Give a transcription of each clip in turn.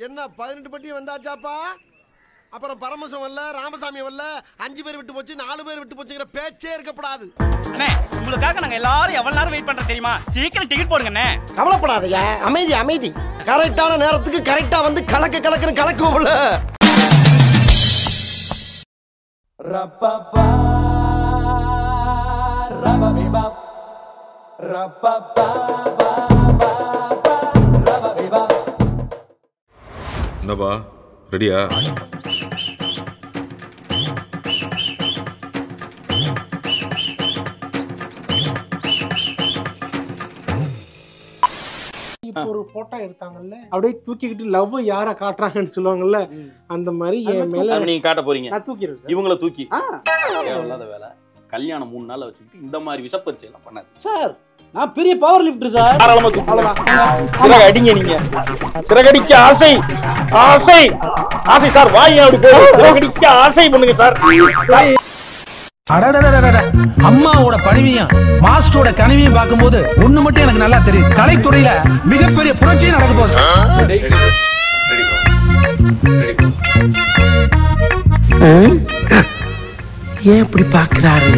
என்ன 18 பட்டி வந்தாச்சாப்பா? அப்புறம் பரமசம் வரல, ராமசாமி வரல, 5 பேர் விட்டு போச்சு, 4 பேர் விட்டு போச்சுங்கிற பேச்சே இருக்கப்படாது. அண்ணே, உங்களுக்காக நாங்க எல்லாரும் எவ்வளவு நேரம் வெயிட் பண்றோம் தெரியுமா? சீக்கிரம் டிக்கெட் போடுங்க அண்ணே. கவலைப்படாதயா, அமைதி அமைதி. கரெக்டான நேரத்துக்கு கரெக்டா வந்து கலக்குன்னு கலக்குவோம்ல. ரப்பப்பா ரபபிபா ரப்பப்பா ரபபிபா. என்னப்பா ரெடியா? இப்போ ஒரு போட்டோ எடுத்தாங்கல்ல, அப்படியே தூக்கிக்கிட்டு லவ் யார காட்டுறாங்கன்னு சொல்லுவாங்கல்ல, அந்த மாதிரி என் மேல நீங்க காட்ட போறீங்க. நான் தூக்கிடுவேன். இவங்கள தூக்கி தேவையில்லாத வேலை. கல்யாணம் 3 நாள் வச்சுக்கிட்டு இந்த மாதிரி விஷப்பரிச்சை எல்லாம் பண்ணாது சார். நான் பெரிய பவர் லிஃப்டர் சார். தாராளமா தூக்கி சிறகடிங்க. நீங்க சிறகடிக்க ஆசை ஆசை ஆசை சார். வாய் அப்படி போய் சிறகடிக்க ஆசை பண்ணுங்க சார். அம்மாவோட பணிவையும் மாஸ்டரோட கனிவையும் பார்க்கும்போது ஒண்ணு மட்டும் எனக்கு நல்லா தெரியும். கலைத்துறையில மிகப்பெரிய புரட்சி நடக்க போகுது. ஏன் இப்படி பாக்குறாரு?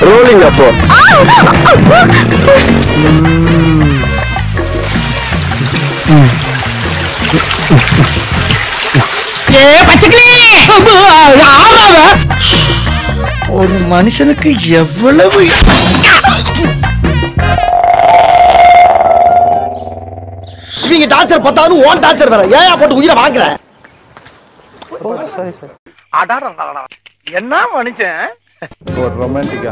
ரோலிங் அப்போ ஒரு மனுஷனுக்கு எவ்வளவு நீங்க டார்ச்சர் பத்தாது, ஓன் டார்ச்சர் வேற. ஏன் போட்டு உயிரை வாங்குற? என்ன மனுஷன் ஒரு ரொமான்டிக்கா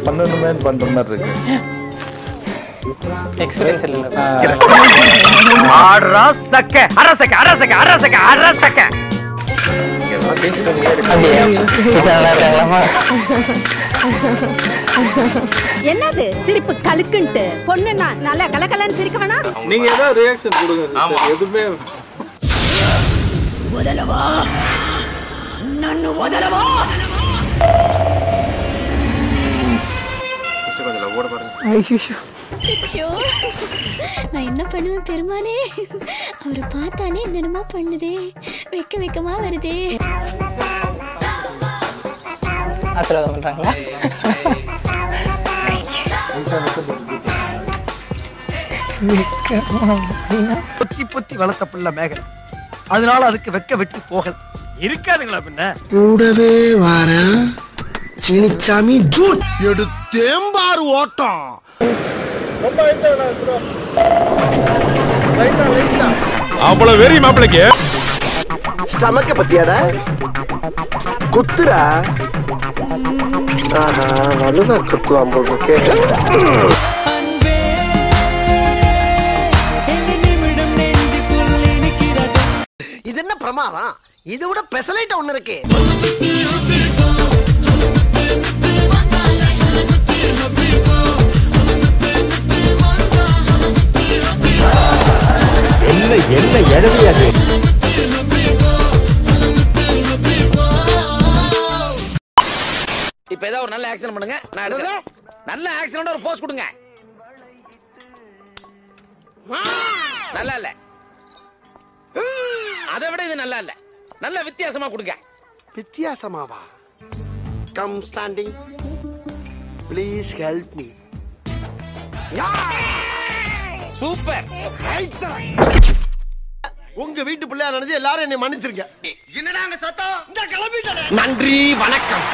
பண்ணணுமே பண்ற மாதிரி இருக்கு. எக்ஸ்பீரியன்ஸ் இல்ல. என்னது சிரிப்பு கலுக்குன்ட்டு? பொண்ணுன்னா நல்லா கலகலன்னு சிரிக்க வேணா? நீங்க ஏதாவது ரியாக்ஷன் கொடுங்க. எதுவுமே முதலவா நன்னு முதலவா. நான் என்ன பண்ணுவேன் பெருமானே? அவரை பார்த்தாலே என்னென்னமோ பண்ணுதே, வெக்கமா வருதே. ஆசீர்வாதம் பண்றாங்களா? பொத்தி பொத்தி வளர்த்த பிள்ளை மேகல், அதனால அதுக்கு வெக்க வெட்டி போகல் இருக்காதுங்களா? பின்ன கூடவே வார சீனிச்சாமி ஜூட் எடுத்தேம்பாரு ஓட்டம். அவ்வளவு வெறி மாப்பிளைக்கு ஸ்டமக்க பத்தியாட குத்துரா. ஆஹா, வலுவா குத்துவான் போல் இருக்கே. இது என்ன பிரமாதம்? இதை விட பெசலைட் ஒண்ணு இருக்கு. என்ன எழுதியாது? இப்ப ஏதாவது ஒரு நல்ல ஆக்சன் பண்ணுங்க. நான் நல்ல ஆக்சனோட ஒரு போஸ் கொடுங்க. நல்லா இல்ல, அதை விட இது நல்லா இல்ல. நல்ல வித்தியாசமா கொடுங்க. வித்தியாசமாவா? Come standing please help me. Super. உங்க வீட்டு பிள்ளையா நினைச்சு எல்லாரும் என்னை மன்னிச்சிருங்க. என்னடா அங்க சத்தம்? நன்றி, வணக்கம்.